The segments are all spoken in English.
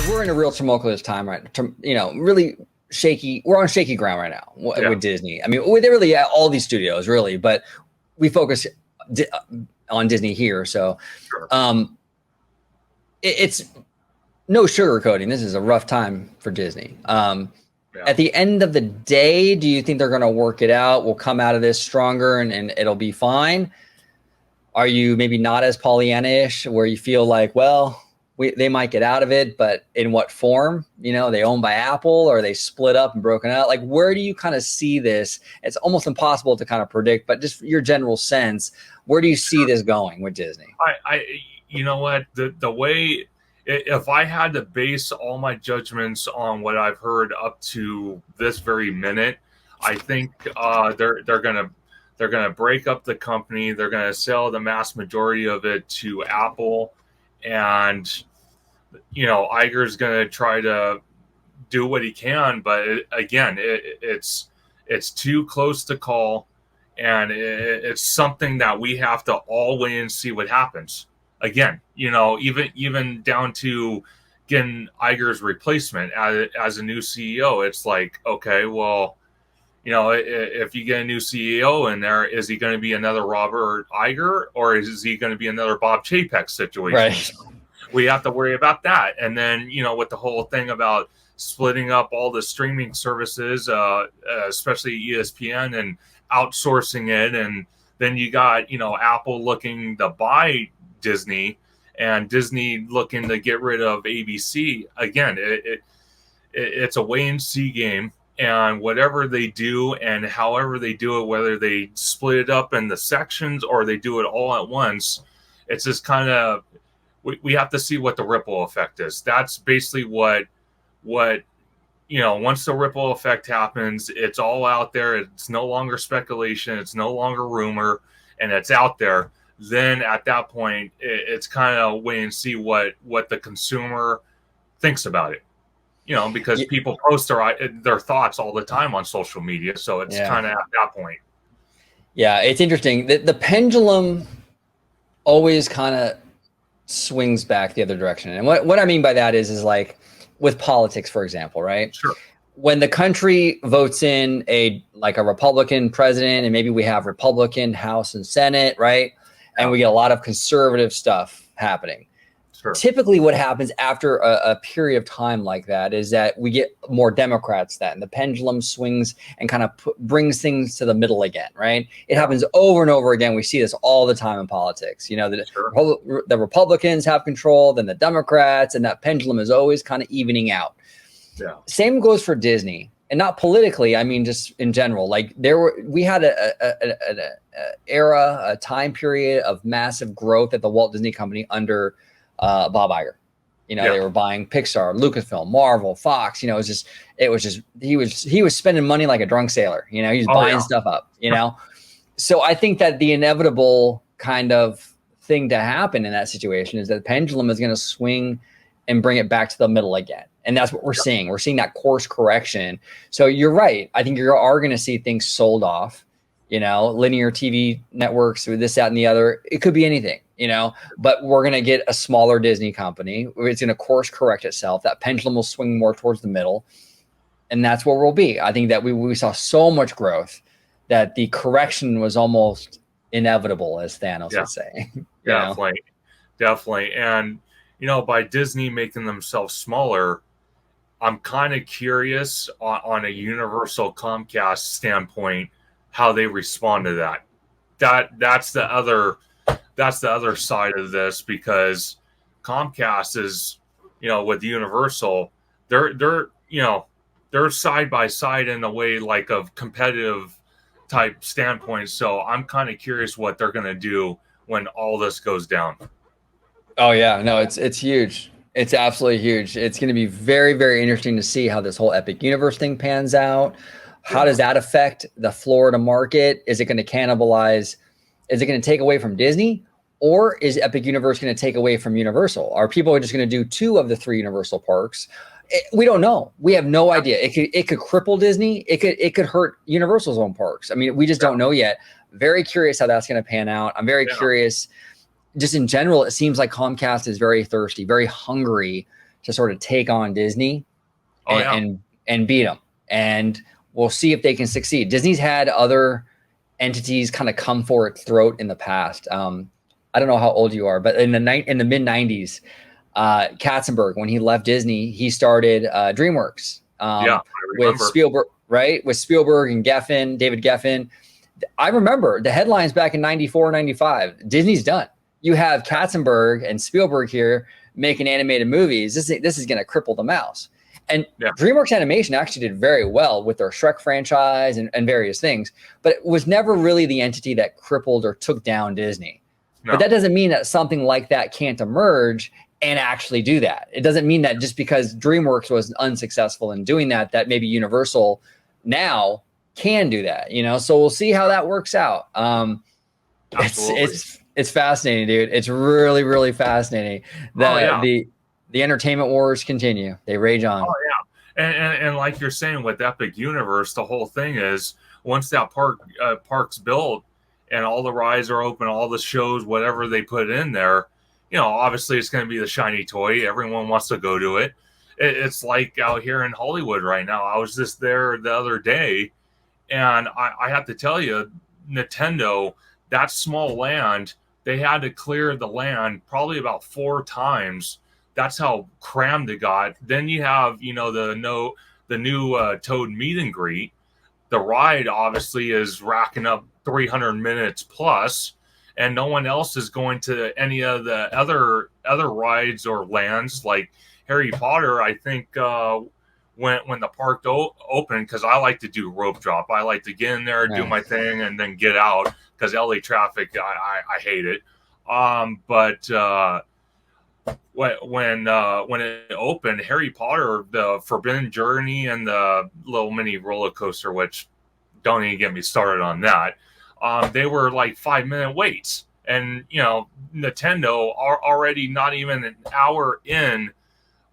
We're in a real tumultuous time right now. Really shaky. We're on shaky ground right now with Disney. I mean, they really all these studios really, but we focus on Disney here. So, it's no sugarcoating. This is a rough time for Disney. At the end of the day, do you think they're going to work it out? We'll come out of this stronger and it'll be fine. Are you maybe not as Pollyanna-ish where you feel like, well, they might get out of it, but in what form? They owned by Apple or they split up and broken out. Like, where do you kind of see this? It's almost impossible to kind of predict, but just your general sense, where do you see this going with Disney? You know what, the way, if I had to base all my judgments on what I've heard up to this very minute, I think they're gonna break up the company. They're gonna sell the mass majority of it to Apple, and Iger's gonna try to do what he can, but it's too close to call, and it's something that we have to all wait and see what happens. Again, even down to getting Iger's replacement as a new CEO, it's like, okay, well, if you get a new CEO in there, is he going to be another Robert Iger or is he going to be another Bob Chapek situation? Right. We have to worry about that. And then, with the whole thing about splitting up all the streaming services, especially ESPN, and outsourcing it. And then you got, Apple looking to buy Disney and Disney looking to get rid of ABC. Again, it's a wait and see game, and whatever they do and however they do it, whether they split it up in the sections or they do it all at once, it's just kind of, we have to see what the ripple effect is. That's basically what once the ripple effect happens, it's all out there. It's no longer speculation. It's no longer rumor, and it's out there. Then at that point, it's kind of wait and see what the consumer thinks about it. Because people post their thoughts all the time on social media. So it's kind of at that point. Yeah, it's interesting. The pendulum always kind of swings back the other direction. And what I mean by that is like with politics, for example, right? Sure. When the country votes in a Republican president, and maybe we have Republican House and Senate, right? And we get a lot of conservative stuff happening. Sure. Typically what happens after a period of time like that is that we get more Democrats then. The pendulum swings and kind of brings things to the middle again, right? It happens over and over again. We see this all the time in politics. The Republicans have control, then the Democrats, and that pendulum is always kind of evening out. Yeah. Same goes for Disney. And not politically, I mean, just in general. Like we had a time period of massive growth at the Walt Disney Company under Bob Iger. They were buying Pixar, Lucasfilm, Marvel, Fox. It was just he was spending money like a drunk sailor. He was buying stuff up. So I think that the inevitable kind of thing to happen in that situation is that the pendulum is going to swing and bring it back to the middle again. And that's what we're seeing. We're seeing that course correction. So you're right. I think you are going to see things sold off, linear TV networks or this, that, and the other. It could be anything, but we're going to get a smaller Disney company. It's going to course correct itself. That pendulum will swing more towards the middle. And that's where we'll be. I think that we saw so much growth that the correction was almost inevitable, as Thanos would say. Definitely. And, by Disney making themselves smaller, I'm kind of curious on a Universal Comcast standpoint how they respond to that. That's the other side of this, because Comcast is, with Universal, they're side by side in a way like of competitive type standpoint. So I'm kind of curious what they're going to do when all this goes down. Oh yeah, no, it's huge. It's absolutely huge. It's going to be very, very interesting to see how this whole Epic Universe thing pans out. How does that affect the Florida market? Is it going to cannibalize? Is it going to take away from Disney? Or is Epic Universe going to take away from Universal? Are people just going to do 2 of the 3 Universal parks? We don't know. We have no idea. It could cripple Disney. It could hurt Universal's own parks. I mean, we just don't know yet. Very curious how that's going to pan out. I'm very curious. just in general, it seems like Comcast is very thirsty, very hungry to sort of take on Disney and beat them. And we'll see if they can succeed. Disney's had other entities kind of come for its throat in the past. I don't know how old you are, but in the mid 90s, Katzenberg, when he left Disney, he started DreamWorks with Spielberg, right? With Spielberg and Geffen, David Geffen. I remember the headlines back in 94, 95. Disney's done. You have Katzenberg and Spielberg here making animated movies. This is going to cripple the mouse. And DreamWorks Animation actually did very well with their Shrek franchise and various things, but it was never really the entity that crippled or took down Disney. No. But that doesn't mean that something like that can't emerge and actually do that. It doesn't mean that just because DreamWorks was unsuccessful in doing that, that maybe Universal now can do that, you know? So we'll see how that works out. It's fascinating, dude. It's really, really fascinating. The entertainment wars continue. They rage on. Oh yeah, and like you're saying with Epic Universe, the whole thing is once that park's built and all the rides are open, all the shows, whatever they put in there, you know, obviously it's going to be the shiny toy. Everyone wants to go to it. It's like out here in Hollywood right now. I was just there the other day, and I have to tell you, Nintendo, that small land, they had to clear the land probably about 4 times. That's how crammed it got. Then you have, you know, the new Toad meet and greet. The ride obviously is racking up 300 minutes plus, and no one else is going to any of the other rides or lands like Harry Potter. I think when the park opened, because I like to do rope drop. I like to get in there, do my thing, and then get out because LA traffic, I hate it. But when it opened, Harry Potter, the Forbidden Journey, and the little mini roller coaster, which don't even get me started on that, they were like 5-minute waits. And, you know, Nintendo are already not even an hour in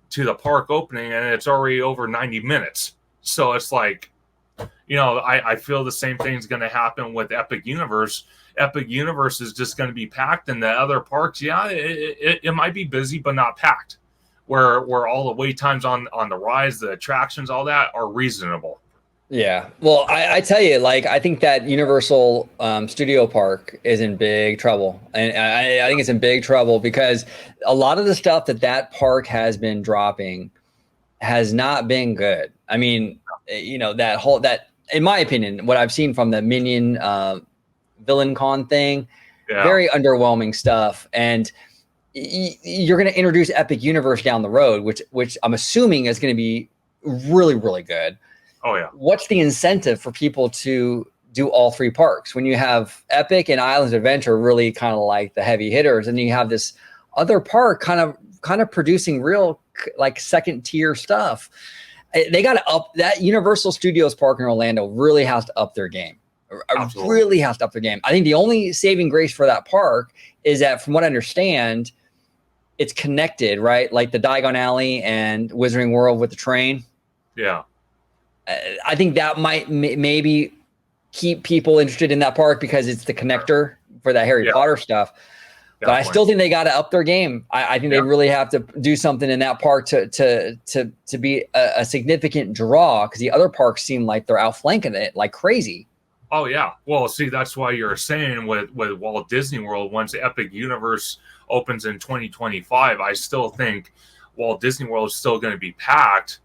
to the park opening, and it's already over 90 minutes. So it's like, you know, I feel the same thing's going to happen with Epic Universe. Epic Universe is just going to be packed, and the other parks, it might be busy, but not packed. Where all the wait times on the rides, the attractions, all that are reasonable. Yeah. Well, I tell you, like, I think that Universal Studio Park is in big trouble. And I think it's in big trouble because a lot of the stuff that park has been dropping has not been good. I mean, you know, that in my opinion, what I've seen from the Minion Villain Con thing, very underwhelming stuff. And you're going to introduce Epic Universe down the road, which I'm assuming is going to be really, really good. Oh yeah. What's the incentive for people to do all 3 parks when you have Epic and Islands of Adventure really kind of like the heavy hitters, and you have this other park kind of producing real like second tier stuff? They got to up that Universal Studios Park in Orlando really has to up their game. Absolutely. Really has to up their game. I think the only saving grace for that park is that, from what I understand, it's connected, right? Like the Diagon Alley and Wizarding World with the train. Yeah. I think that might maybe keep people interested in that park because it's the connector for that Harry Potter stuff. But I still think they got to up their game. I think they really have to do something in that park to be a significant draw, because the other parks seem like they're outflanking it like crazy. Oh yeah. Well, see, that's why you're saying with Walt Disney World, once Epic Universe opens in 2025, I still think Walt Disney World is still going to be packed.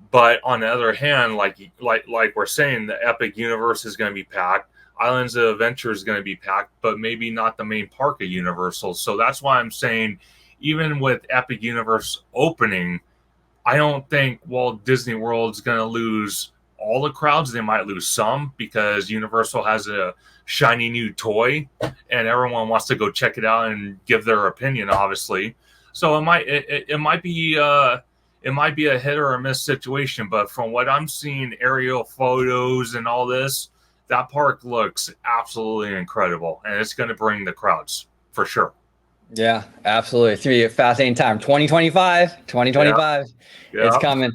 But on the other hand, like we're saying, the Epic Universe is going to be packed. Islands of Adventure is going to be packed, but maybe not the main park of Universal. So that's why I'm saying, even with Epic Universe opening, I don't think Walt Disney World is going to lose all the crowds. They might lose some because Universal has a shiny new toy, and everyone wants to go check it out and give their opinion, obviously. So it might be a hit or a miss situation, but from what I'm seeing, aerial photos and all this, that park looks absolutely incredible, and it's going to bring the crowds for sure. Yeah, absolutely. It's going to be a fascinating time. 2025. Yeah. It's coming.